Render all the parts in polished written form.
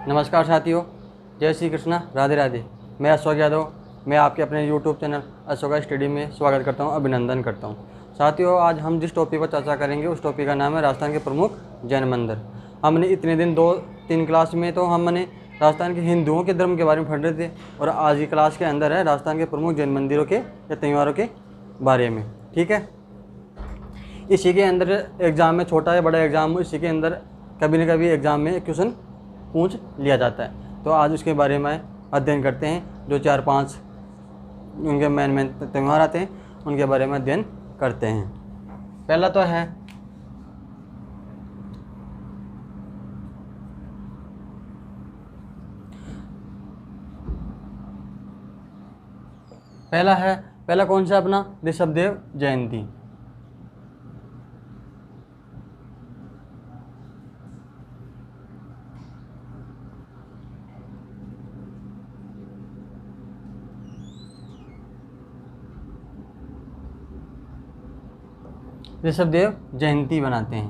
नमस्कार साथियों, जय श्री कृष्णा, राधे राधे। मैं अशोक यादव, मैं आपके अपने YouTube चैनल अशोका स्टडी में स्वागत करता हूं, अभिनंदन करता हूं। साथियों, आज हम जिस टॉपिक पर चर्चा करेंगे उस टॉपिक का नाम है राजस्थान के प्रमुख जैन मंदिर। हमने इतने दिन 2-3 क्लास में तो हमने राजस्थान के हिंदुओं के धर्म के बारे में पढ़ रहे थे, और आज की क्लास के अंदर है राजस्थान के प्रमुख जैन मंदिरों के या त्योहारों के बारे में। ठीक है, इसी के अंदर एग्ज़ाम में, छोटा या बड़ा एग्ज़ाम, इसी के अंदर कभी न कभी एग्ज़ाम में क्वेश्चन पूछ लिया जाता है। तो आज उसके बारे में अध्ययन करते हैं। जो 4-5 उनके मेन त्यौहार आते हैं उनके बारे में अध्ययन करते हैं। पहला तो है पहला कौन सा अपना ऋषभदेव जयंती। ऋषभदेव जयंती बनाते हैं।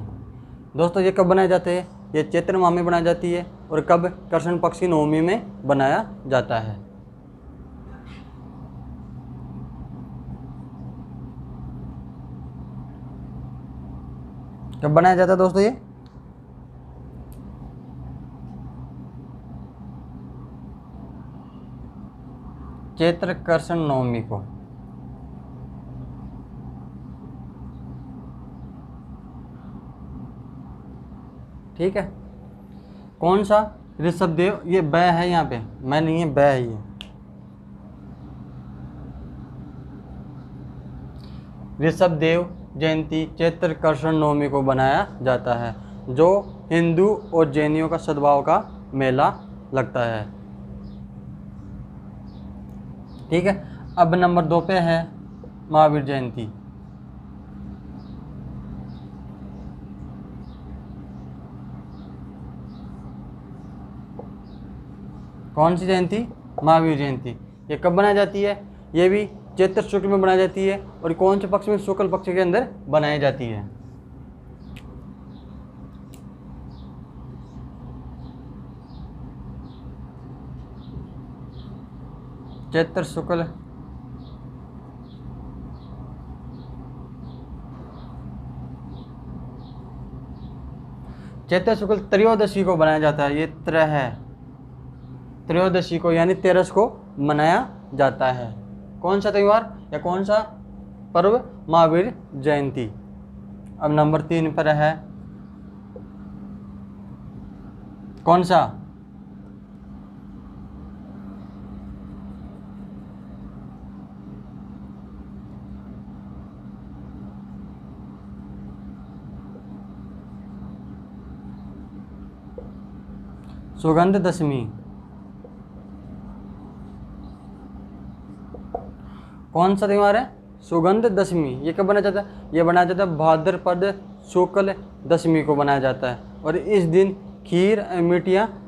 दोस्तों, ये कब बनाए जाते हैं? ये चैत्र माह में बनाई जाती है। और कब? कृष्ण पक्ष की नवमी में बनाया जाता है। कब बनाया जाता है दोस्तों? ये चैत्र कृष्ण नवमी को। ठीक है, कौन सा? ऋषभदेव, ये ब है यहाँ पे, मैं नहीं है, ब है ये। ऋषभदेव जयंती चैत्र कृष्ण नवमी को बनाया जाता है, जो हिंदू और जैनियों का सद्भाव का मेला लगता है। ठीक है, अब नंबर 2 पे है महावीर जयंती। कौन सी जयंती? महावीर जयंती। ये कब बनाई जाती है? ये भी चैत्र शुक्ल में बनाई जाती है। और कौन से पक्ष में? शुक्ल पक्ष के अंदर बनाई जाती है। चैत्र शुक्ल त्रयोदशी को बनाया जाता है। ये त्रयोदशी को यानी 13 को मनाया जाता है। कौन सा त्यौहार या कौन सा पर्व? महावीर जयंती। अब नंबर 3 पर है कौन सा? सुगंध दशमी। कौन सा त्यौहार है? सुगंध दशमी। ये कब बनाया जाता है? ये बनाया जाता है भाद्रपद शुक्ल दशमी को बनाया जाता है। और इस दिन खीर,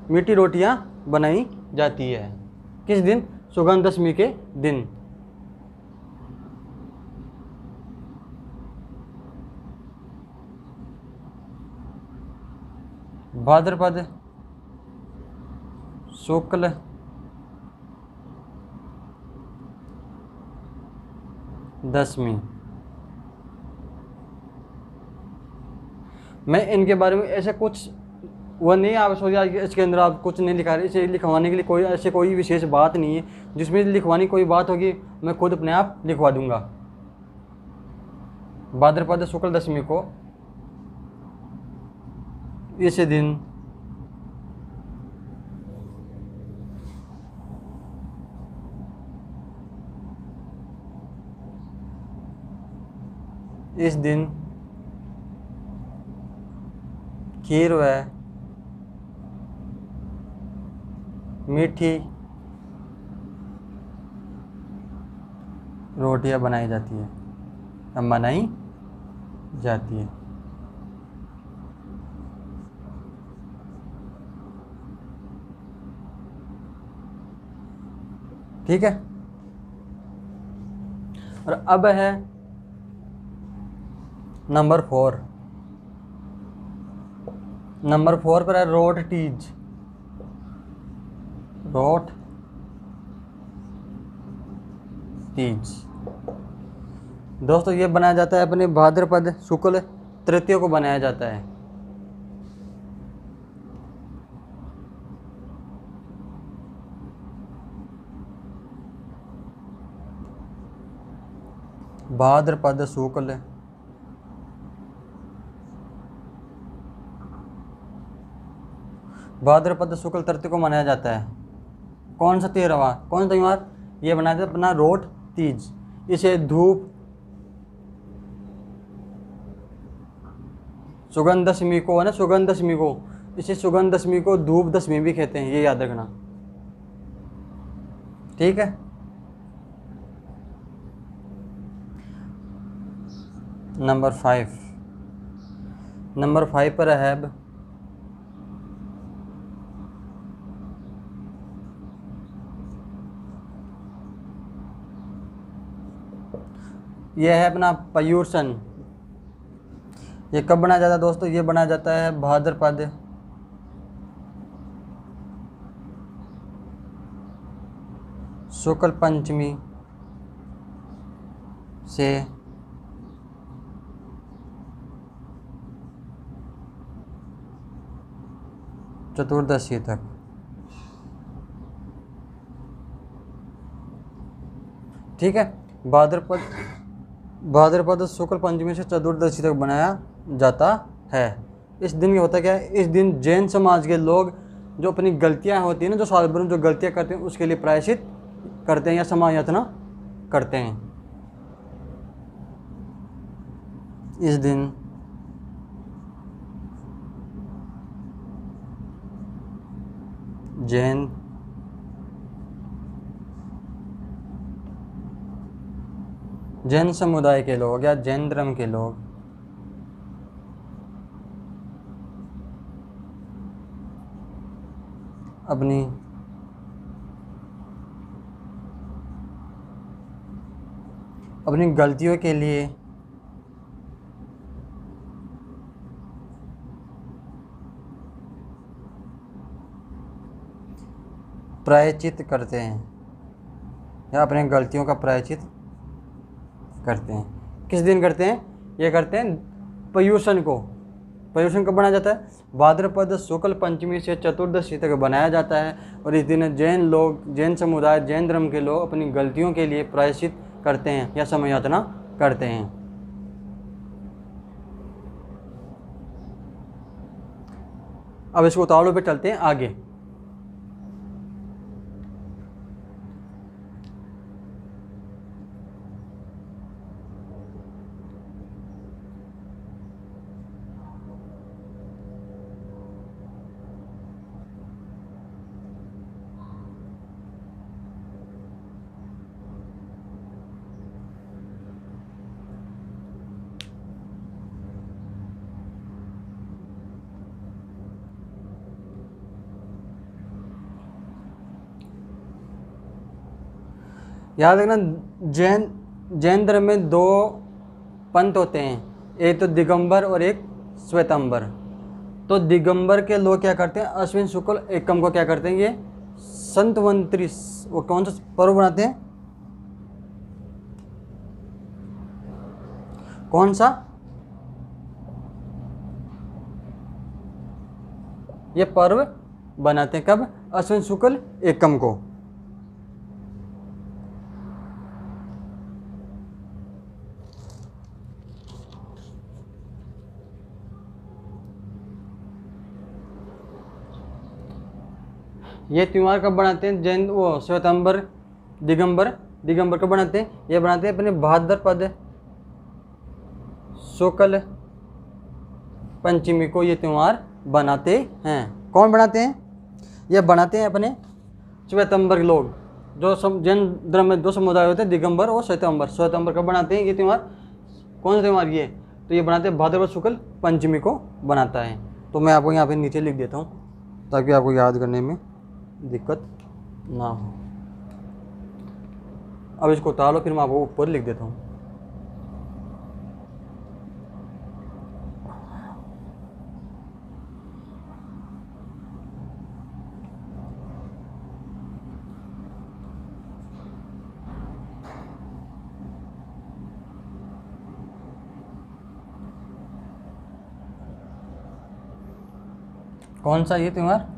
मीठी रोटियां बनाई जाती है। किस दिन? सुगंध दशमी के दिन। भाद्रपद शुक्ल दशमी। मैं इनके बारे में ऐसे कुछ वो नहीं, आप सोचिए इसके अंदर आप कुछ नहीं लिखा रहे। इसे लिखवाने के लिए कोई विशेष बात नहीं है। जिसमें लिखवानी कोई बात होगी मैं खुद अपने आप लिखवा दूंगा। भाद्रपद शुक्ल दशमी को इस दिन खीर व मीठी रोटियां बनाई जाती है। ठीक है, और अब है नंबर 4 पर है रोड तीज। रोट तीज। दोस्तों ये बनाया जाता है अपने भाद्रपद शुक्ल तृतीय को बनाया जाता है। भाद्रपद शुक्ल तृतीय को मनाया जाता है। कौन सा त्यौहार? ये बनाया जाता है अपना रोट तीज। इसे धूप सुगंध दशमी को है ना, सुगंध दशमी को, इसे सुगंध दशमी को धूप दशमी भी कहते हैं, ये याद रखना, ठीक है। नंबर 5 पर है यह है अपना पर्युषण। ये कब बनाया जाता है दोस्तों? ये बनाया जाता है भाद्रपद शुक्ल पंचमी से चतुर्दशी तक। ठीक है, भाद्रपद शुक्ल पंचमी से चतुर्दशी तक बनाया जाता है। इस दिन में होता क्या है? इस दिन जैन समाज के लोग जो अपनी गलतियां होती हैं ना, जो साल भर में जो गलतियां करते हैं उसके लिए प्रायश्चित करते हैं या समायातना करते हैं। इस दिन जैन समुदाय के लोग या जैन धर्म के लोग अपनी गलतियों के लिए प्रायश्चित करते हैं या अपनी गलतियों का प्रायश्चित करते हैं। किस दिन करते हैं? ये करते हैं पर्युषण को। पर्युषण कब बनाया जाता है? भाद्रपद शुक्ल पंचमी से चतुर्दशी तक बनाया जाता है। और इस दिन जैन समुदाय, जैन धर्म के लोग अपनी गलतियों के लिए प्रायश्चित करते हैं या समायातना करते हैं। अब इसको उतावलों पे चलते हैं आगे। याद रखना, जैन धर्म में 2 पंथ होते हैं, एक तो दिगंबर और एक श्वेतांबर। तो दिगंबर के लोग क्या करते हैं? अश्विन शुक्ल एकम को क्या करते हैं? ये संतवंतरी, वो कौन सा पर्व बनाते हैं? कौन सा? ये पर्व बनाते हैं कब? अश्विन शुक्ल एकम को। ये त्यौहार कब बनाते हैं? जैन वो श्वेतांबर दिगंबर कब बनाते हैं? ये बनाते हैं अपने भाद्रपद शुक्ल पंचमी को ये त्यौहार बनाते हैं। कौन बनाते हैं? ये बनाते हैं अपने श्वेतांबर लोग, जो जैन धर्म में 2 समुदाय होते हैं, दिगंबर और श्वेतांबर। श्वेतांबर कब बनाते हैं ये त्यौहार? कौन सा त्यौहार ये? तो ये बनाते हैं भाद्रपद शुक्ल पंचमी को बनाता है। तो मैं आपको यहाँ पे नीचे लिख देता हूँ ताकि आपको याद करने में दिक्कत ना हो। अब इसको उतार लो, फिर मैं आपको ऊपर लिख देता हूँ। कौन सा ये त्यौहार?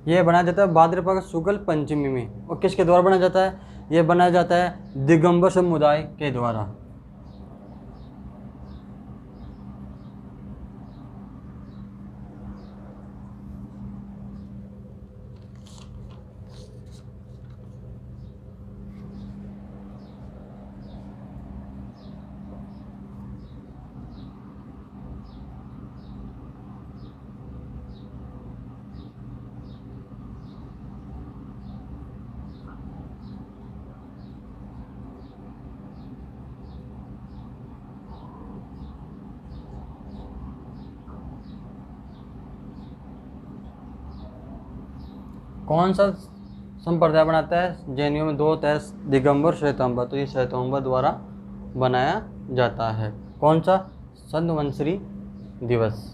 ये बनाया जाता है भाद्रपद शुक्ल पंचमी में। और किसके द्वारा बनाया जाता है? ये बनाया जाता है दिगंबर समुदाय के द्वारा। कौन सा संप्रदाय बनाता है? जैनियों में 2 होता है, दिगंबर श्वेतांबर। तो ये श्वेतांबर द्वारा बनाया जाता है। कौन सा? संवत्सरी दिवस।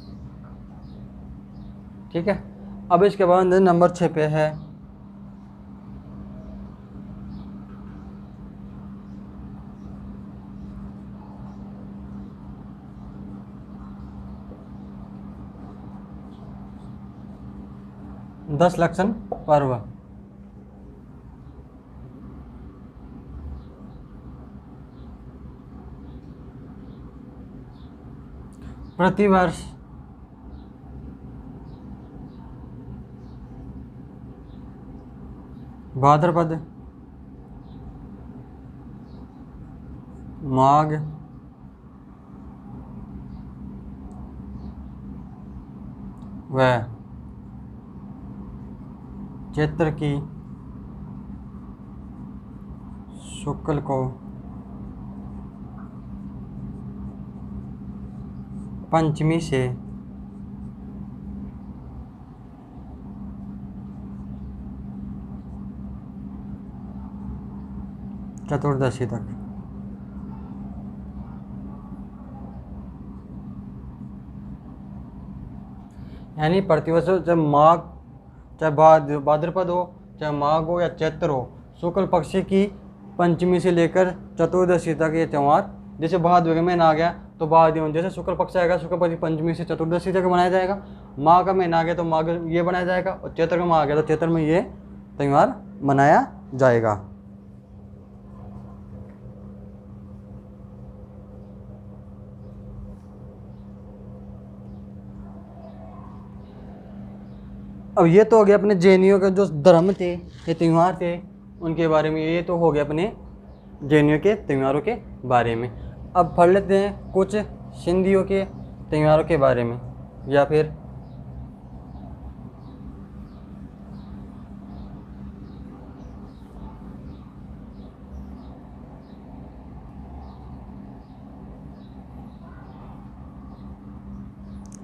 ठीक है। अब इसके बाद नंबर 6 पे है दशलक्षण पर्व। प्रतिवर्ष भाद्रपद, माघ, व चैत्र की शुक्ल को पंचमी से चतुर्दशी तक। यानी प्रतिवर्ष जब माघ, चाहे भाद्रपद हो, चाहे माघ हो या चैत्र हो, शुक्ल पक्ष की पंचमी से लेकर चतुर्दशी तक ये त्यौहार, जैसे भाद्र महीना आ गया तो भाद्र, जैसे शुक्ल पक्ष आएगा शुक्ल पक्ष की पंचमी से चतुर्दशी तक मनाया जाएगा। माघ का महीना आ गया तो माघ ये बनाया जाएगा, और चैत्र का माह आ गया तो चैत्र में ये त्यौहार मनाया जाएगा। अब ये तो हो गया अपने जैनियों के जो धर्म थे, ये त्यौहार थे, उनके बारे में। ये तो हो गया अपने जैनियों के त्यौहारों के बारे में। अब पढ़ लेते हैं कुछ सिंधियों के त्यौहारों के बारे में, या फिर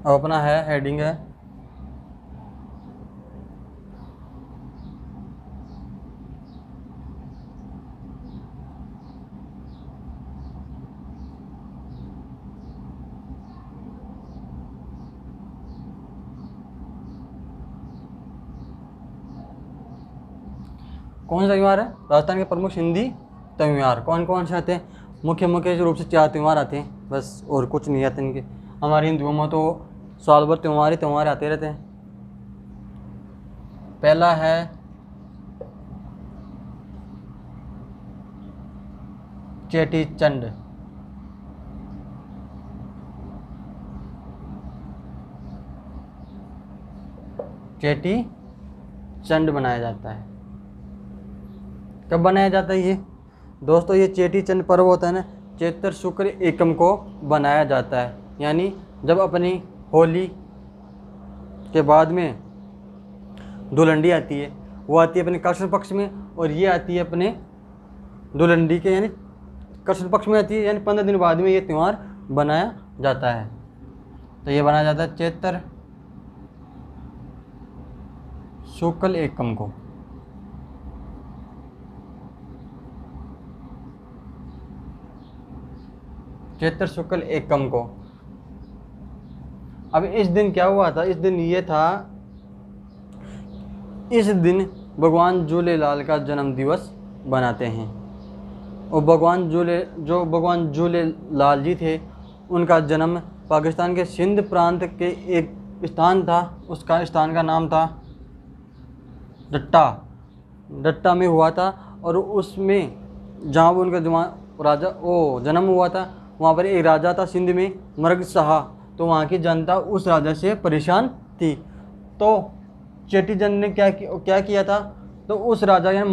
अब अपना है हेडिंग है कौन सा त्यौहार है? राजस्थान के प्रमुख सिंधी त्यौहार कौन कौन से आते हैं? मुख्य रूप से 4 त्यौहार आते हैं बस, और कुछ नहीं आते इनके। हमारे हिंदुओं में तो साल भर त्यौहार आते रहते हैं। पहला है चेटी चंड। चेटी चंड बनाया जाता है। कब बनाया जाता है ये दोस्तों? ये चेटी चंड पर्व होता है ना, चैत्र शुक्ल एकम को बनाया जाता है। यानी जब अपनी होली के बाद में धुलंडी आती है, वो आती है अपने कृष्ण पक्ष में, और ये आती है अपने धुलंडी के यानी कृष्ण पक्ष में आती है, यानी 15 दिन बाद में ये त्यौहार बनाया जाता है। तो ये बनाया जाता है चैत्र शुक्ल एकम को। चैत्र शुक्ल एकम को। अब इस दिन क्या हुआ था? इस दिन ये था, इस दिन भगवान झूलेलाल का जन्म दिवस बनाते हैं। और भगवान झूलेलाल जी थे, उनका जन्म पाकिस्तान के सिंध प्रांत के एक स्थान था, उसका स्थान का नाम था डट्टा में हुआ था। और उसमें जहाँ वो उनका जन्म हुआ था, वहाँ पर एक राजा था सिंध में, मरग शाह। तो वहाँ की जनता उस राजा से परेशान थी। तो चेटीचंद ने क्या किया था? तो उस राजा यानी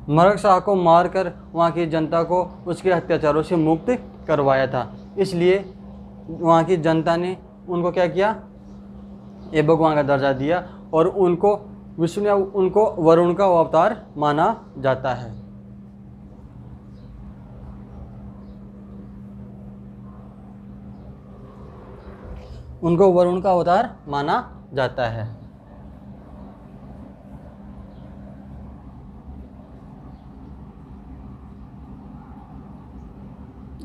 मरग शाह को मारकर वहाँ की जनता को उसके अत्याचारों से मुक्त करवाया था। इसलिए वहाँ की जनता ने उनको क्या किया? ये भगवान का दर्जा दिया और उनको वरुण का अवतार माना जाता है। उनको वरुण का अवतार माना जाता है।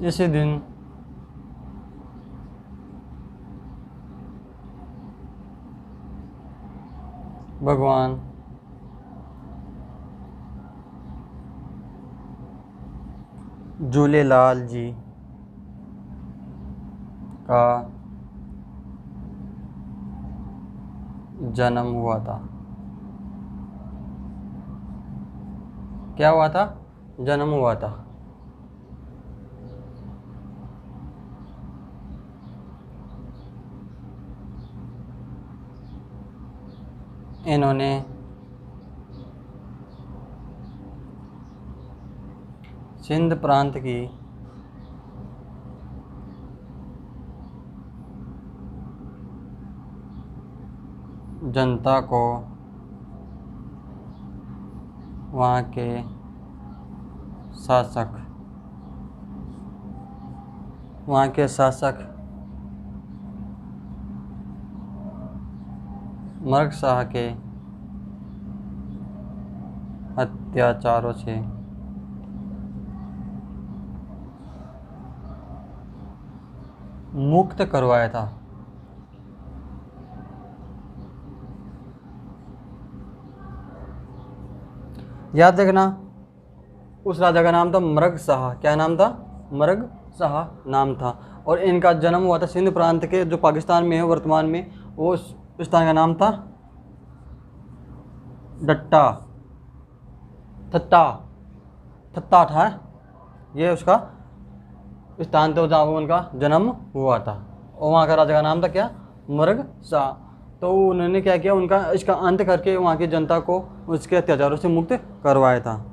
इसी दिन भगवान झूलेलाल जी का जन्म हुआ था। क्या हुआ था? जन्म हुआ था। इन्होंने सिंध प्रांत की जनता को वहाँ के शासक मरग शाह के अत्याचारों से मुक्त करवाया था। याद रखना, उस राजा का नाम था मरग शाह। क्या नाम था? मरग शाह नाम था। और इनका जन्म हुआ था सिंध प्रांत के, जो पाकिस्तान में है वर्तमान में। वो स्थान का नाम था थत्ता था। ये उसका स्थान था जहाँ उनका जन्म हुआ था। और वहाँ का राजा का नाम था क्या? मरग शाह। तो उन्होंने क्या किया? इसका अंत करके वहाँ की जनता को उसके अत्याचारों से मुक्त करवाया था।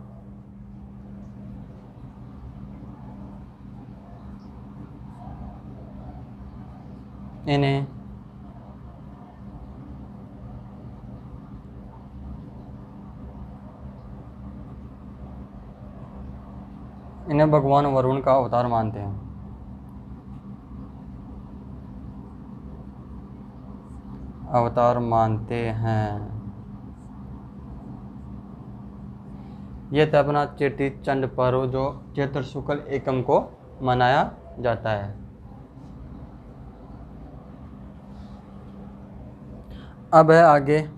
इन्हें भगवान वरुण का अवतार मानते हैं। ये था अपना चेटी चंड पर्व, जो चैत्र शुक्ल एकम को मनाया जाता है। अब है आगे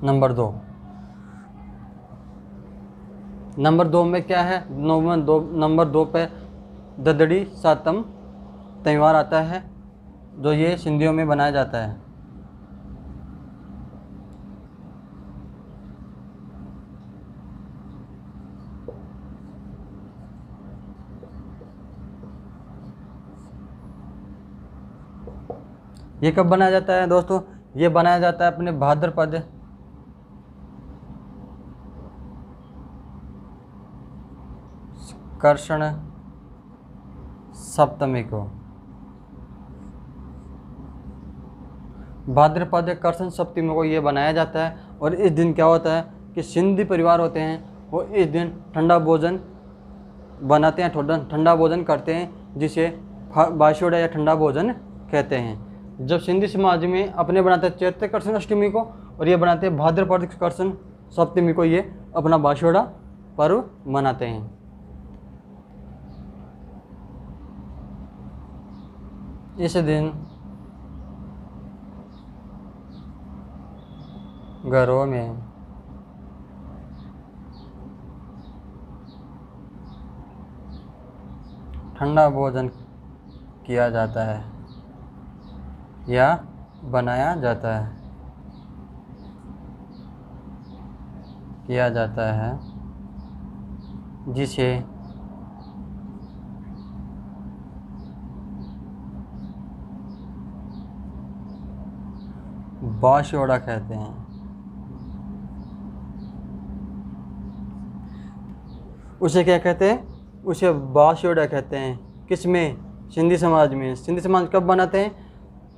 नंबर 2। नंबर 2 में क्या है? नंबर 2 पे ददड़ी सातम त्यौहार आता है, जो ये सिंधियों में बनाया जाता है। ये कब बनाया जाता है दोस्तों? ये बनाया जाता है अपने भाद्रपद कृष्ण सप्तमी को। भाद्रपद कृष्ण सप्तमी को ये बनाया जाता है। और इस दिन क्या होता है कि सिंधी परिवार होते हैं, वो इस दिन ठंडा भोजन बनाते हैं, ठंडा भोजन करते हैं, जिसे बाशियोड़ा या ठंडा भोजन कहते हैं। जब सिंधी समाज में अपने बनाते हैं चैत्र कृष्ण अष्टमी को, और ये बनाते हैं भाद्रपद कृष्ण सप्तमी को, ये अपना बाशियोड़ा पर्व मनाते हैं। इस दिन घरों में ठंडा भोजन किया जाता है या बनाया जाता है, जिसे बाशियोड़ा कहते हैं। उसे क्या कहते हैं? उसे बाशियोड़ा कहते हैं। किसमें? सिंधी समाज में। सिंधी समाज कब बनाते हैं?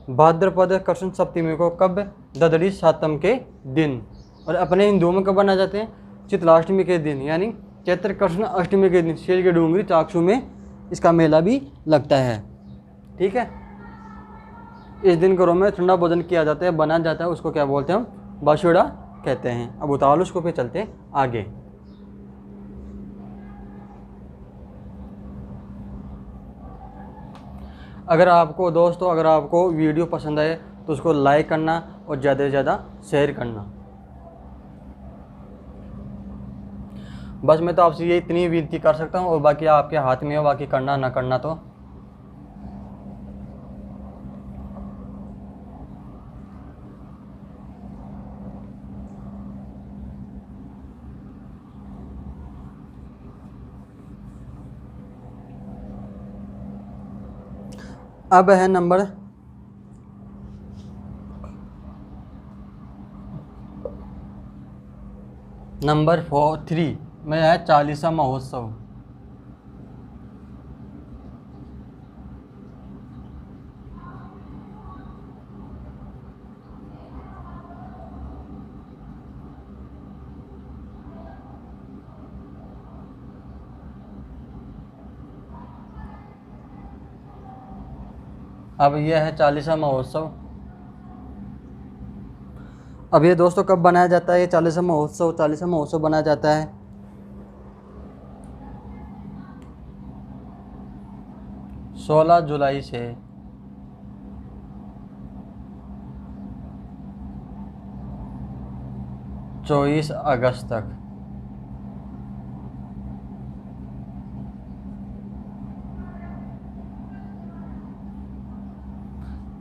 भाद्रपद कृष्ण सप्तमी को। कब? ददड़ी सातम के दिन। और अपने हिंदुओं में कब बनाए जाते हैं? शीतलाष्टमी के दिन, यानी चैत्र कृष्ण अष्टमी के दिन शेर की डूंगरी चाकसू में इसका मेला भी लगता है। ठीक है, इस दिन घरों में ठंडा भोजन किया जाता है, बनाया जाता है, उसको क्या बोलते हैं? हम बाशियोड़ा कहते हैं। अब उतावल उसको पे चलते हैं आगे। अगर आपको दोस्तों, अगर आपको वीडियो पसंद आए तो उसको लाइक करना और ज़्यादा से ज़्यादा शेयर करना। बस मैं तो आपसे ये इतनी विनती कर सकता हूँ, और बाकी आपके हाथ में हो, बाकी करना ना करना तो। अब है नंबर 3 में है चालीसा महोत्सव। अब यह है चालीसा महोत्सव। अब ये दोस्तों कब बनाया जाता है? ये चालीसा महोत्सव बनाया जाता है 16 जुलाई से 24 अगस्त तक।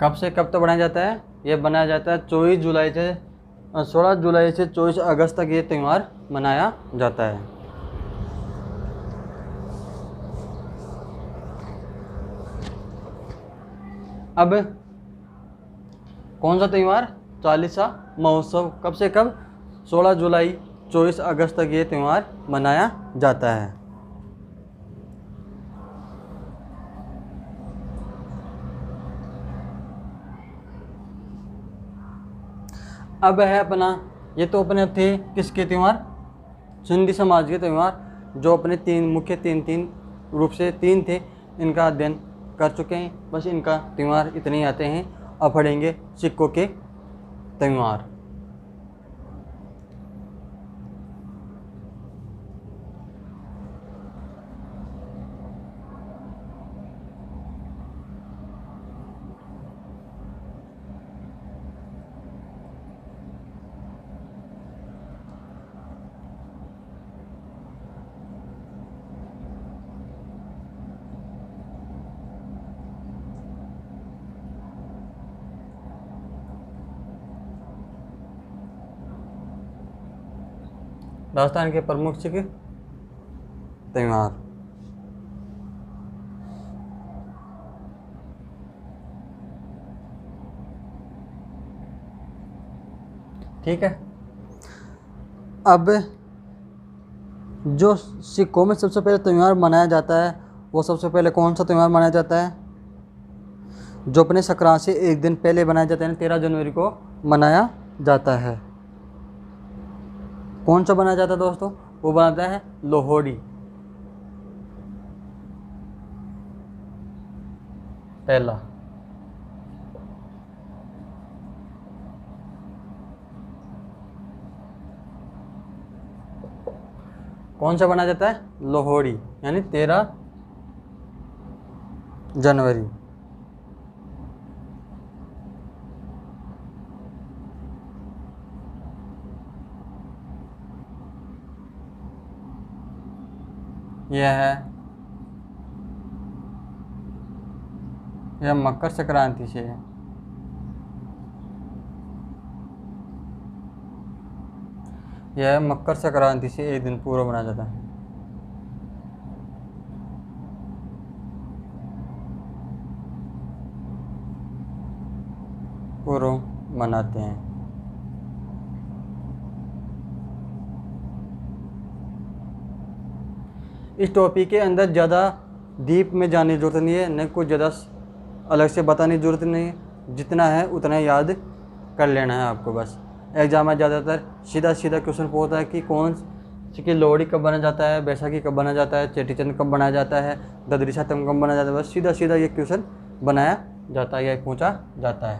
कब से कब तक बनाया जाता है? ये बनाया जाता है 16 जुलाई से 24 अगस्त तक ये त्यौहार मनाया जाता है। अब कौन सा त्यौहार? चालीसा महोत्सव। कब से कब? 16 जुलाई 24 अगस्त तक ये त्यौहार मनाया जाता है। अब है अपना, ये तो अपने थे किसके त्यौहार? सिंधी समाज के त्यौहार, जो अपने तीन रूप से 3 थे, इनका अध्ययन कर चुके हैं। बस इनका त्यौहार इतने ही आते हैं। अब पढ़ेंगे सिक्कों के त्यौहार। राजस्थान के प्रमुख सिख त्यौहार। ठीक है, अब जो सिखों में सबसे पहले त्यौहार मनाया जाता है, वो सबसे पहले कौन सा त्यौहार मनाया जाता है? जो अपने संक्रांति से एक दिन पहले मनाया जाता है, 13 जनवरी को मनाया जाता है। कौन सा बनाया जाता है दोस्तों? वो बनाता है लोहड़ी। पहला। कौन सा मनाया जाता है? लोहड़ी, यानी 13 जनवरी। यह मकर संक्रांति से है। यह मकर संक्रांति से एक दिन पूर्व मनाया जाता है। पूर्व मनाते हैं। इस टॉपिक के अंदर ज़्यादा डीप में जाने की जरूरत नहीं है, न कुछ ज़्यादा अलग से बताने की जरूरत नहीं है। जितना है उतना याद कर लेना है आपको बस। एग्जाम में ज़्यादातर सीधा सीधा क्वेश्चन पूछता है कि कौन सी लोहड़ी कब बनाया जाता है, बैसाखी कब बनाया जाता है, चेटी चंद कब बनाया जाता है, ददरी सातम कब बनाया जाता है। बस सीधा सीधा ये क्वेश्चन बनाया जाता है या पूछा जाता है।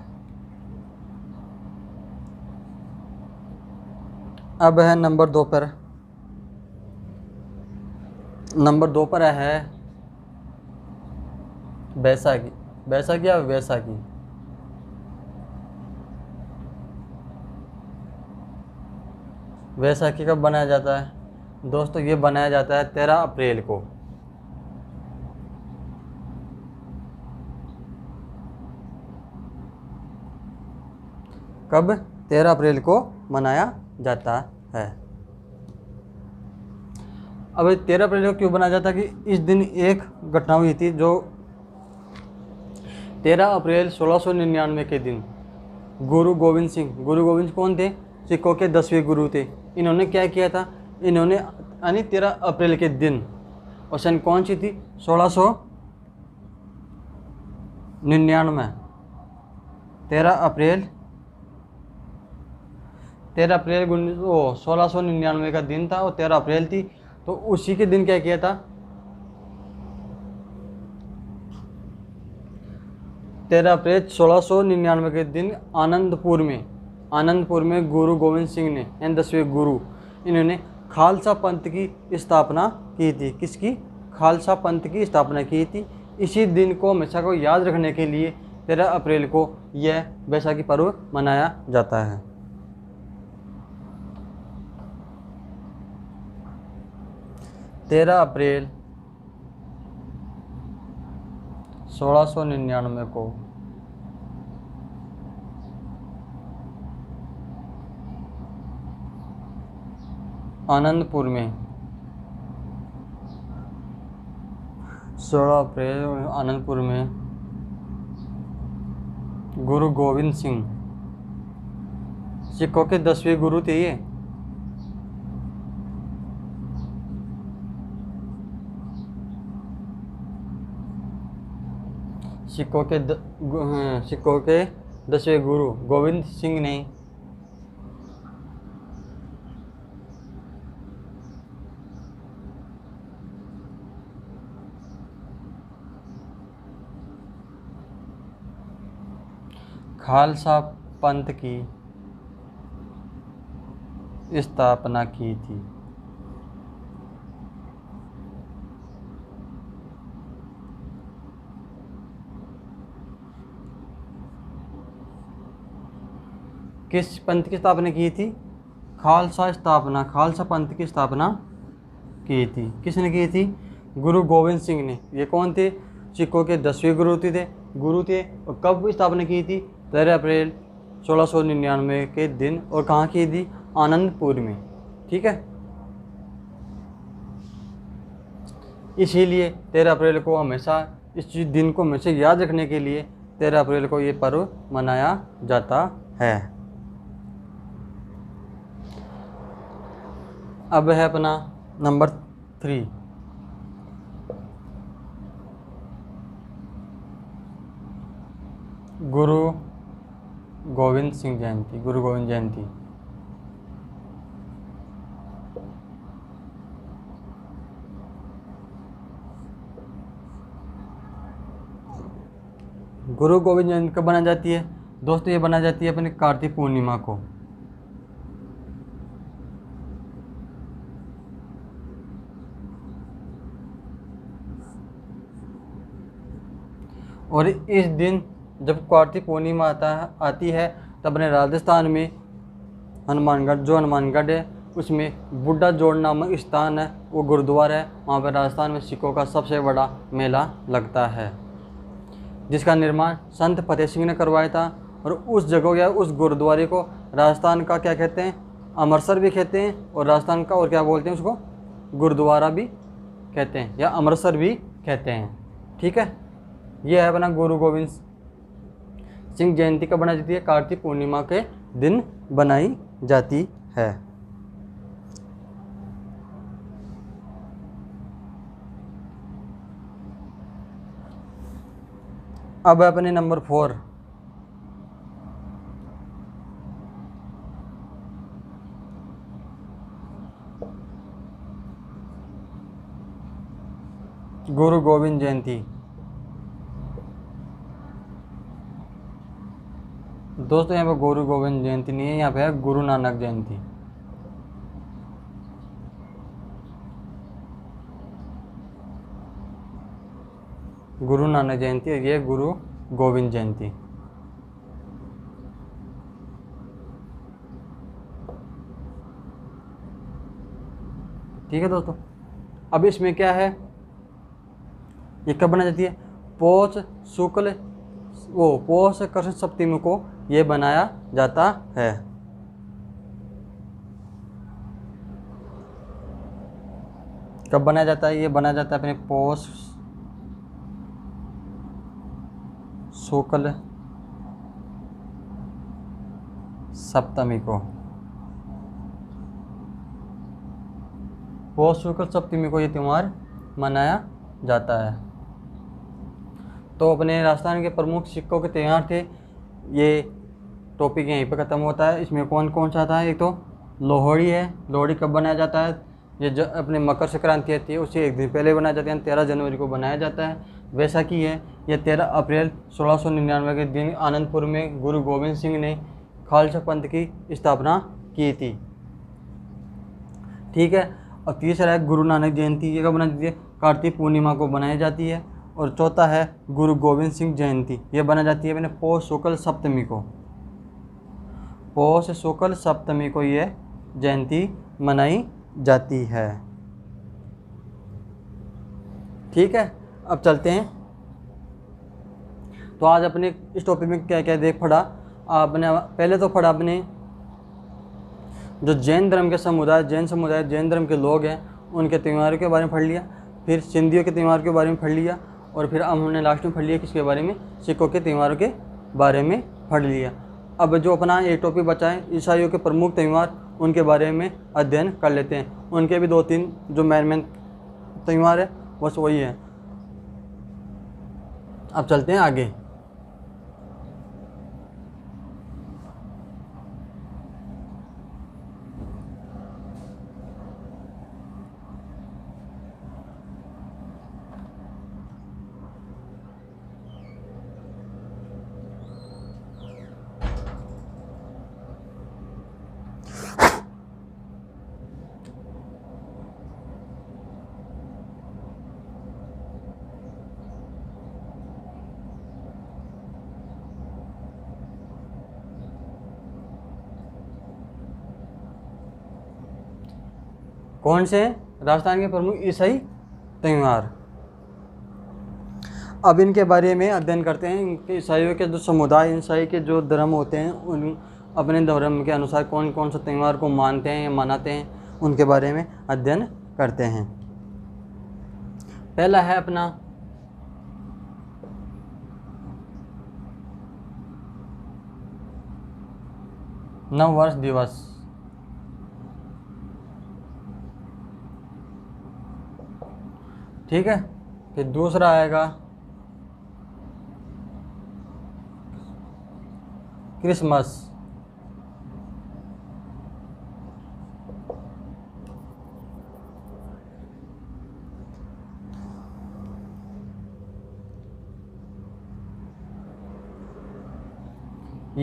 अब है नंबर 2 पर। नंबर 2 पर है बैसाखी। बैसाखी या वैसाखी। वैसाखी कब बनाया जाता है दोस्तों? ये बनाया जाता है 13 अप्रैल को। कब? 13 अप्रैल को मनाया जाता है। अब 13 अप्रैल को क्यों बनाया जाता है कि इस दिन एक घटना हुई थी, जो 13 अप्रैल 1699 के दिन गुरु गोविंद सिंह। गुरु गोविंद कौन थे? सिखों के 10वें गुरु थे। इन्होंने क्या किया था? इन्होंने यानी 13 अप्रैल के दिन, और सन कौन सी थी? 1699। 13 अप्रैल 1699 का दिन था और 13 अप्रैल थी। तो उसी के दिन क्या किया था? 13 अप्रैल 1699 के दिन आनंदपुर में गुरु गोविंद सिंह ने, यानी 10वें गुरु, इन्होंने खालसा पंथ की स्थापना की थी। किसकी? खालसा पंथ की स्थापना की थी। इसी दिन को हमेशा को याद रखने के लिए 13 अप्रैल को यह बैसाखी पर्व मनाया जाता है। तेरह अप्रैल 1699 को आनंदपुर में, 16 अप्रैल आनंदपुर में गुरु गोविंद सिंह, सिखों के 10वें गुरु थे ये। सिखों के 10वें गुरु गोविंद सिंह ने खालसा पंथ की स्थापना की थी। किस पंथ की स्थापना की थी? खालसा पंथ की स्थापना की थी। किसने की थी? गुरु गोविंद सिंह ने। ये कौन थे? सिखों के 10वें गुरु थे। और कब स्थापना की थी? 13 अप्रैल 1699 के दिन। और कहाँ की थी? आनंदपुर में। ठीक है, इसीलिए 13 अप्रैल को हमेशा, इस दिन को हमेशा याद रखने के लिए 13 अप्रैल को ये पर्व मनाया जाता है। अब है अपना नंबर 3, गुरु गोविंद सिंह जयंती, गुरु गोविंद जयंती। गुरु गोविंद जयंती कब बनाई जाती है दोस्तों? ये बनाई जाती है अपने कार्तिक पूर्णिमा को। और इस दिन जब कार्तिक पूर्णिमा आती है तब अपने राजस्थान में हनुमानगढ़, जो हनुमानगढ़ है उसमें बुड्ढा जोड़ नामक स्थान है, वो गुरुद्वारा है। वहाँ पर राजस्थान में सिखों का सबसे बड़ा मेला लगता है, जिसका निर्माण संत फतेह सिंह ने करवाया था। और उस जगह या उस गुरुद्वारे को राजस्थान का क्या कहते हैं? अमृतसर भी कहते हैं, और राजस्थान का और क्या बोलते हैं उसको? गुरुद्वारा भी कहते हैं या अमृतसर भी कहते हैं। ठीक है, यह है अपना गुरु गोविंद सिंह जयंती कब बनाई जाती है? कार्तिक पूर्णिमा के दिन बनाई जाती है। अब अपने नंबर 4, गुरु गोविंद जयंती। दोस्तों यहाँ पे गुरु गोविंद जयंती नहीं है, यहाँ पे है गुरु नानक जयंती। गुरु नानक जयंती और ये गुरु गोविंद जयंती। ठीक है दोस्तों, अब इसमें क्या है, ये कब बनाई जाती है? पौष कृष्ण सप्तमी को ये बनाया जाता है। कब बनाया जाता है? ये बनाया जाता है अपने पौष शुक्ल सप्तमी को। पौष शुक्ल सप्तमी को ये त्यौहार मनाया जाता है। तो अपने राजस्थान के प्रमुख सिखों के त्यौहार थे। ये टॉपिक यहीं पर ख़त्म होता है। इसमें कौन कौन सा था? एक तो लोहड़ी है। लोहड़ी कब बनाया जाता है? ये जो अपने मकर संक्रांति आती है उससे एक दिन पहले बनाया जाता है, 13 जनवरी को बनाया जाता है। वैसाखी है, यह 13 अप्रैल 1699 के दिन आनंदपुर में गुरु गोविंद सिंह ने खालसा पंथ की स्थापना की थी। ठीक है, और तीसरा है गुरु नानक जयंती। ये कब बनाई जाती है? कार्तिक पूर्णिमा को बनाई जाती है। और चौथा है गुरु गोविंद सिंह जयंती, ये बनाई जाती है मैंने पौष शुक्ल सप्तमी को। पौष शुक्ल सप्तमी को ये जयंती मनाई जाती है। ठीक है, अब चलते हैं। तो आज अपने इस टॉपिक में क्या क्या देख पढ़ा आपने? पहले तो पढ़ा आपने जो जैन धर्म के समुदाय, जैन धर्म के लोग हैं, उनके त्योहारों के बारे में पढ़ लिया। फिर सिंधियों के त्यौहार के बारे में पढ़ लिया। और फिर अब हमने लास्ट में पढ़ लिया किसके बारे में? सिखों के त्यौहारों के बारे में पढ़ लिया। अब जो अपना एक टॉपिक बचा है ईसाइयों के प्रमुख त्यौहार, उनके बारे में अध्ययन कर लेते हैं। उनके भी 2-3 जो मेन त्यौहार है बस वही है। अब चलते हैं आगे। कौन से? राजस्थान के प्रमुख ईसाई त्यौहार। अब इनके बारे में अध्ययन करते हैं। इनके ईसाइयों के जो समुदाय, ईसाई के जो धर्म होते हैं, उन अपने धर्म के अनुसार कौन कौन सा त्यौहार को मानते हैं या मनाते हैं, उनके बारे में अध्ययन करते हैं। पहला है अपना नववर्ष दिवस। ठीक है, फिर दूसरा आएगा क्रिसमस।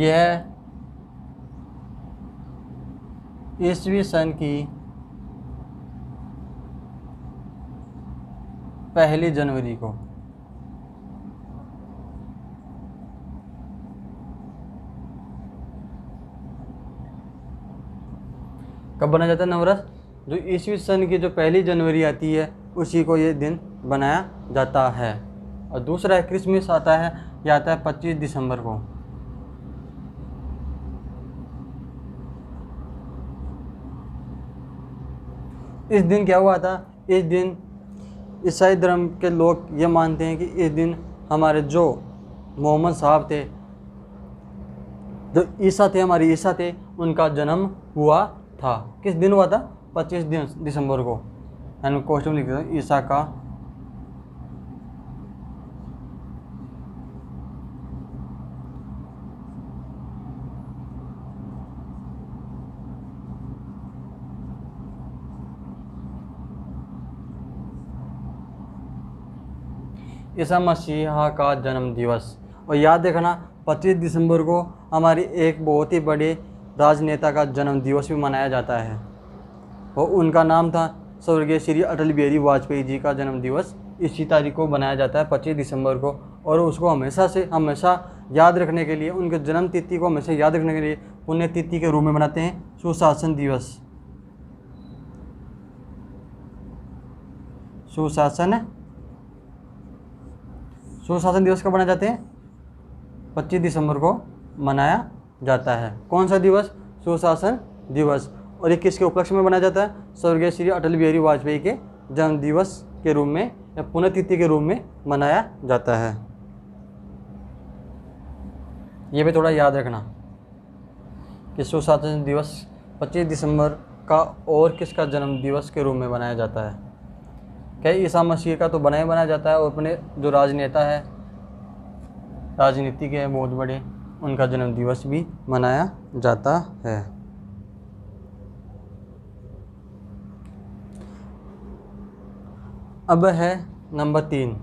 यह ईस्वी सन की 1 जनवरी को कब बनाया जाता है नववर्ष? जो ईस्वी सन की जो 1 जनवरी आती है उसी को ये दिन बनाया जाता है। और दूसरा है क्रिसमस आता है, यह आता है 25 दिसंबर को। इस दिन क्या हुआ था? इस दिन ईसाई धर्म के लोग ये मानते हैं कि इस दिन हमारे जो मोहम्मद साहब थे, जो ईसा थे, हमारे ईसा थे, उनका जन्म हुआ था। किस दिन हुआ था? 25 दिसंबर को। यानी क्वेश्चन लिख दो, ईसा का ईसा मसीहा का जन्म दिवस। और याद रखना 25 दिसंबर को हमारी एक बहुत ही बड़े राजनेता का जन्म दिवस भी मनाया जाता है, और उनका नाम था स्वर्गीय श्री अटल बिहारी वाजपेयी जी का जन्म दिवस इसी तारीख को मनाया जाता है 25 दिसंबर को। और उसको हमेशा याद रखने के लिए, उनके जन्म तिथि को हमेशा याद रखने के लिए पुण्यतिथि के रूप में मनाते हैं सुशासन दिवस। सुशासन दिवस कब मनाए जाते हैं? 25 दिसंबर को मनाया जाता है। कौन सा दिवस? सुशासन दिवस। और ये किसके उपलक्ष्य में मनाया जाता है? स्वर्गीय श्री अटल बिहारी वाजपेयी के जन्म दिवस के रूप में या पुण्यतिथि के रूप में मनाया जाता है। ये भी थोड़ा याद रखना कि सुशासन दिवस 25 दिसंबर का और किसका जन्म दिवस के रूप में मनाया जाता है? क्या ईसा मसीह का तो बनाया जाता है, और अपने जो राजनेता है, राजनीति के बहुत बड़े, उनका जन्म दिवस भी मनाया जाता है। अब है नंबर 3,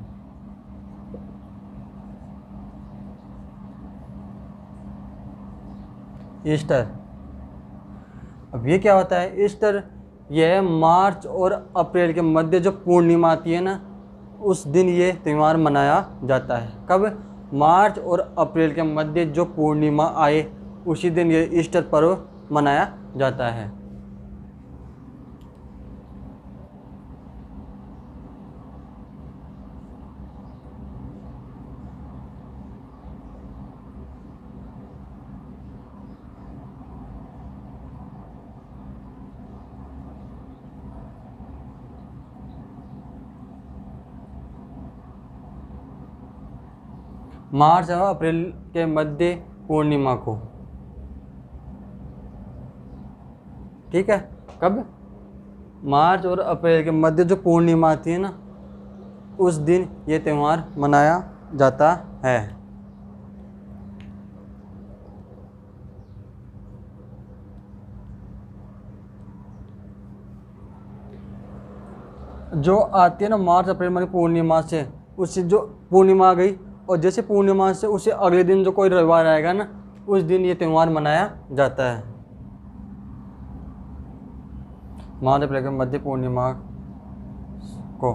ईस्टर। अब ये क्या होता है? ईस्टर यह मार्च और अप्रैल के मध्य जो पूर्णिमा आती है ना, उस दिन ये त्यौहार मनाया जाता है। कब? मार्च और अप्रैल के मध्य जो पूर्णिमा आए उसी दिन ये ईस्टर पर्व मनाया जाता है। मार्च और अप्रैल के मध्य पूर्णिमा को, ठीक है। कब? मार्च और अप्रैल के मध्य जो पूर्णिमा आती है ना, उस दिन ये त्यौहार मनाया जाता है। जो आती है ना मार्च अप्रैल में पूर्णिमा से, उससे जो पूर्णिमा आ गई, और जैसे पूर्णिमा से उससे अगले दिन जो कोई रविवार आएगा ना, उस दिन ये त्यौहार मनाया जाता है। मार्च अप्रैल के मध्य पूर्णिमा को।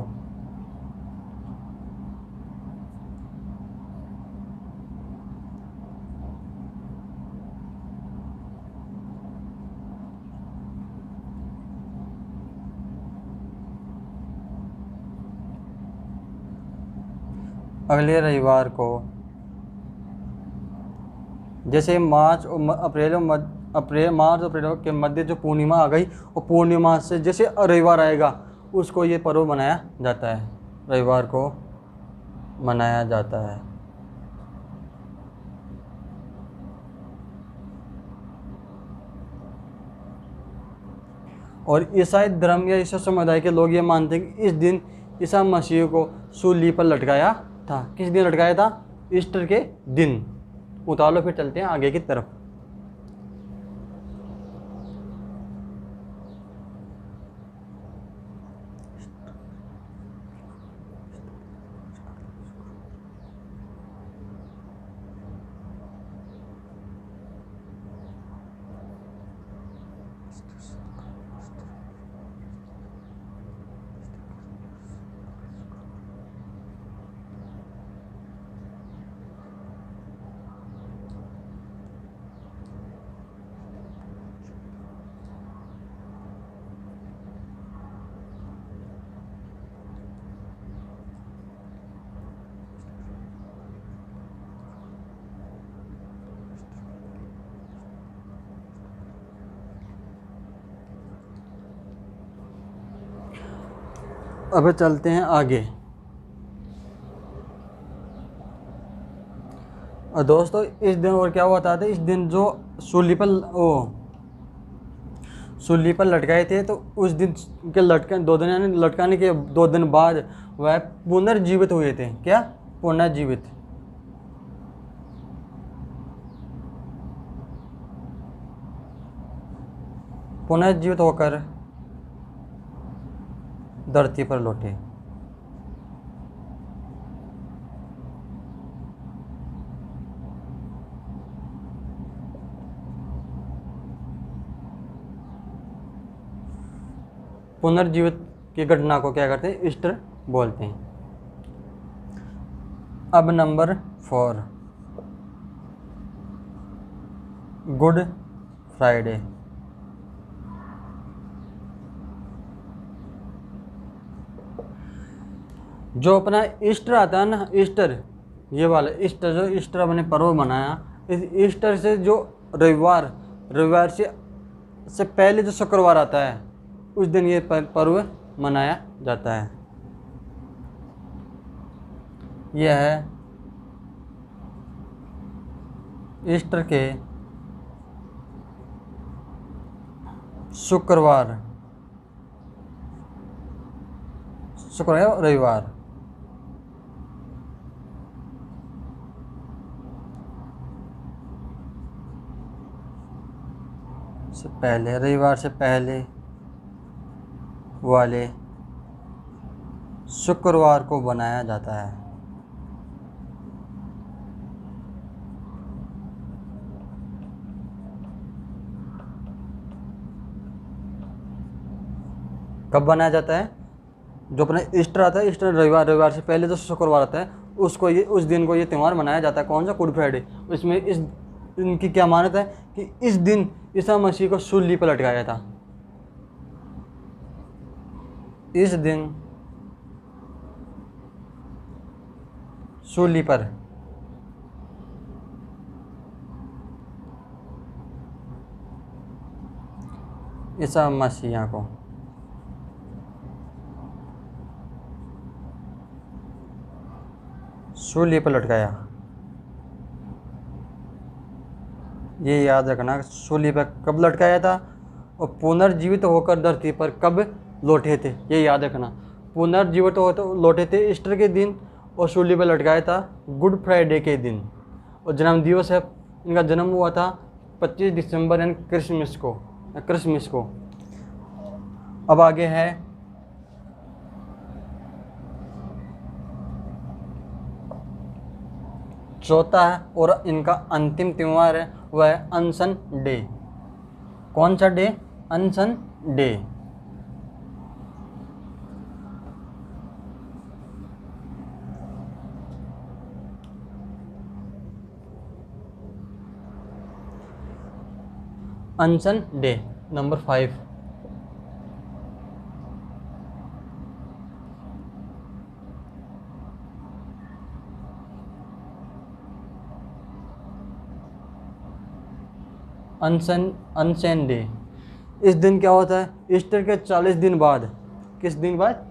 अगले रविवार को, जैसे मार्च अप्रैल के मध्य जो पूर्णिमा आ गई, और पूर्णिमा से जैसे रविवार आएगा उसको ये पर्व मनाया जाता है, रविवार को मनाया जाता है। और ईसाई धर्म या ईसाई समुदाय के लोग ये मानते हैं कि इस दिन ईसा मसीह को सूली पर लटकाया था। किस दिन लटकाया था? ईस्टर के दिन। उतार लो, फिर चलते हैं आगे की तरफ। अब चलते हैं आगे। और दोस्तों इस दिन और क्या हुआ था, इस दिन जो सूली पर लटकाए थे, तो उस दिन के लटकन 2 दिन यानी लटकाने के 2 दिन बाद वह पुनर्जीवित हुए थे। क्या? पुनर्जीवित। पुनर्जीवित होकर धरती पर लौटे। पुनर्जीवित की घटना को क्या करते हैं? ईस्टर बोलते हैं। अब नंबर 4, गुड फ्राइडे। जो अपना ईस्टर आता है ना, ईस्टर, ये वाला ईस्टर, जो ईस्टर अपने पर्व मनाया, इस ईस्टर से जो रविवार से पहले जो शुक्रवार आता है, उस दिन ये पर्व मनाया जाता है। यह है ईस्टर के शुक्रवार रविवार से पहले, रविवार से पहले वाले शुक्रवार को बनाया जाता है। कब बनाया जाता है? जो अपना ईस्टर आता है, ईस्टर रविवार से पहले जो शुक्रवार आता है, उस दिन को ये त्यौहार मनाया जाता है। कौन सा? Good Friday. इसमें इनकी क्या मान्यता है कि इस दिन ईसा मसीह को सूली पर लटकाया था। इस दिन सूली पर ईसा मसीह को सूली पर लटकाया। ये याद रखना, सूली पर कब लटकाया था और पुनर्जीवित होकर धरती पर कब लौटे थे, ये याद रखना। पुनर्जीवित लौटे थे ईस्टर के दिन और सूली पर लटकाया था गुड फ्राइडे के दिन। और जन्म दिवस है, इनका जन्म हुआ था 25 दिसंबर यानी क्रिसमस को। अब आगे है चौथा है और इनका अंतिम त्यौहार है, वह है अनशन डे। कौन सा डे? अनशन डे। अनशन डे नंबर 5। अनशन डे। इस दिन क्या होता है? ईस्टर के 40 दिन बाद। किस दिन बाद?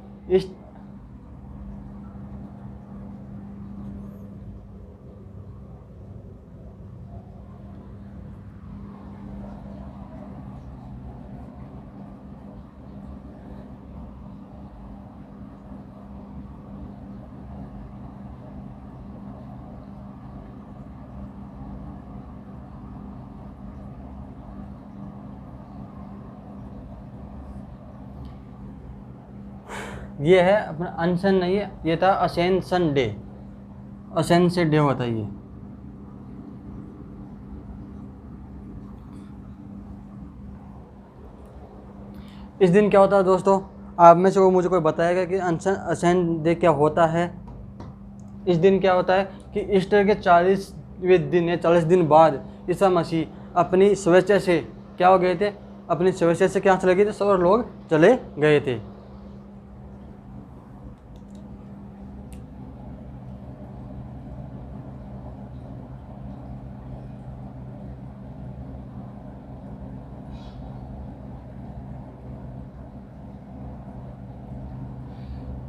ये है अपना अनशन नहीं है, ये था असेंशन डे। असेंशन डे होता है ये। इस दिन क्या होता है दोस्तों? आप में से वो मुझे कोई बताएगा कि असेंशन डे क्या होता है? इस दिन क्या होता है कि ईस्टर के 40वें दिन या 40 दिन बाद ईसा मसीह अपनी स्वेच्छा से क्या हो गए थे? अपनी स्वेच्छा से क्या चले गए थे? सब लोग चले गए थे।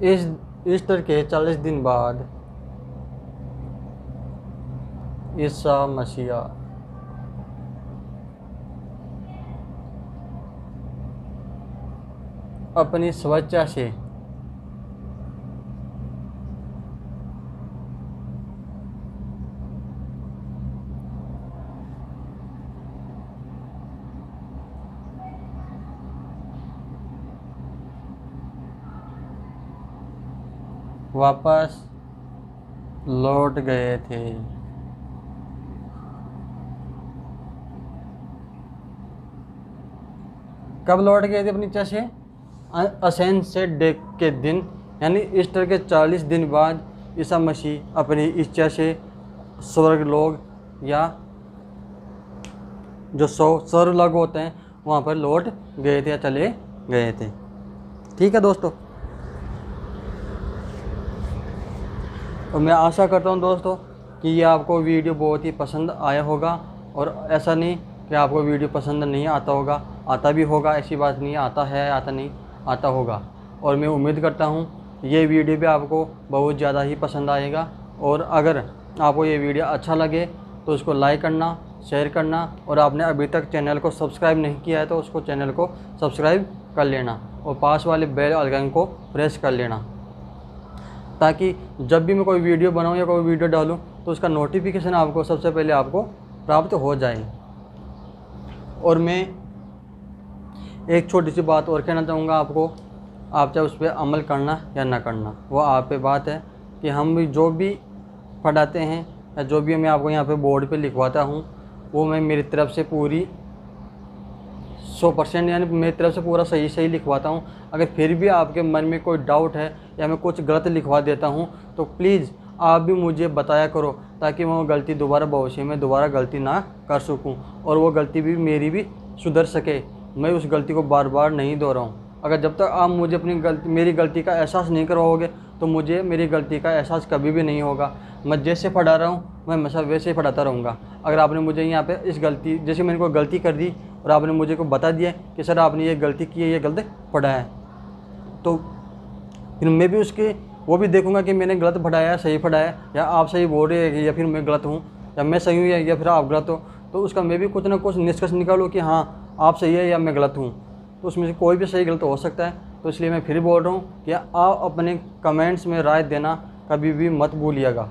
इस ईस्टर के 40 दिन बाद ईसा मसीहा अपनी स्वेच्छा से वापस लौट गए थे। कब लौट गए थे अपनी इच्छा से? असेंशन डे के दिन, यानी ईस्टर के 40 दिन बाद ईसा मसीह अपनी इच्छा से स्वर्गलोक या जो स्वर्गलोक होते हैं वहाँ पर लौट गए थे या चले गए थे। ठीक है दोस्तों, और मैं आशा करता हूँ दोस्तों कि ये आपको वीडियो बहुत ही पसंद आया होगा। और ऐसा नहीं कि आपको वीडियो पसंद नहीं आता होगा, आता भी होगा, ऐसी बात नहीं, आता है, आता नहीं, आता होगा। और मैं उम्मीद करता हूँ ये वीडियो भी आपको बहुत ज़्यादा ही पसंद आएगा। और अगर आपको ये वीडियो अच्छा लगे तो उसको लाइक करना, शेयर करना, और आपने अभी तक चैनल को सब्सक्राइब नहीं किया है तो उसको चैनल को सब्सक्राइब कर लेना और पास वाले बेल आइकन को प्रेस कर लेना, ताकि जब भी मैं कोई वीडियो बनाऊं या कोई वीडियो डालूं तो उसका नोटिफिकेशन आपको सबसे पहले आपको प्राप्त हो जाए। और मैं एक छोटी सी बात और कहना चाहूँगा आपको, आप चाहे उस पर अमल करना या ना करना वो आप पे बात है। कि हम भी जो भी पढ़ाते हैं या जो भी मैं आपको यहाँ पे बोर्ड पे लिखवाता हूँ वो मैं मेरी तरफ से पूरी 100% यानी मेरी तरफ से पूरा सही लिखवाता हूँ। अगर फिर भी आपके मन में कोई डाउट है या मैं कुछ गलत लिखवा देता हूँ तो प्लीज़ आप भी मुझे बताया करो, ताकि मैं वो गलती दोबारा भविष्य में दोबारा गलती ना कर सकूँ और वो गलती भी मेरी भी सुधर सके, मैं उस गलती को बार बार नहीं दोहराऊँ। अगर जब तक आप मुझे मेरी गलती का एहसास नहीं करवाओगे तो मुझे मेरी गलती का एहसास कभी भी नहीं होगा। मैं जैसे पढ़ा रहा हूँ मैं हमेशा वैसे ही पढ़ाता रहूँगा। अगर आपने मुझे यहाँ पे इस गलती, जैसे मैंने कोई गलती कर दी और आपने मुझे को बता दिया कि सर आपने ये गलती की है, ये गलत पढ़ा है, तो फिर मैं भी वो भी देखूँगा कि मैंने गलत पढ़ाया है, सही पढ़ाया, या आप सही बोल रहे हैं या फिर मैं गलत हूँ, या मैं सही हूँ या फिर आप गलत हो। तो उसका मैं भी कुछ ना कुछ निष्कर्ष निकालूँ कि हाँ आप सही है या मैं गलत हूँ। तो उसमें से कोई भी सही गलत हो सकता है। तो इसलिए मैं फिर बोल रहा हूँ कि आप अपने कमेंट्स में राय देना कभी भी मत भूलिएगा।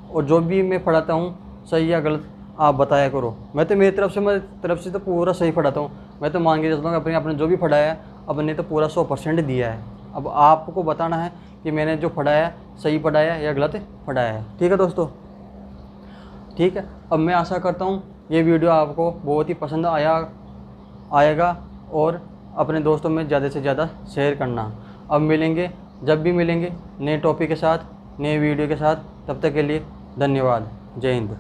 और जो भी मैं पढ़ाता हूँ सही या गलत आप बताया करो। मैं तो मेरी तरफ से तो पूरा सही पढ़ाता हूँ। मैं तो मान के चलता हूँ आपने जो भी पढ़ाया है अपने तो पूरा 100% दिया है। अब आपको बताना है कि मैंने जो पढ़ाया है सही पढ़ाया है या गलत पढ़ाया है। ठीक है दोस्तों, ठीक है। अब मैं आशा करता हूँ ये वीडियो आपको बहुत ही पसंद आएगा और अपने दोस्तों में ज़्यादा से ज़्यादा शेयर करना। अब मिलेंगे, जब भी मिलेंगे नए टॉपिक के साथ, नए वीडियो के साथ। तब तक के लिए धन्यवाद। जय हिंद।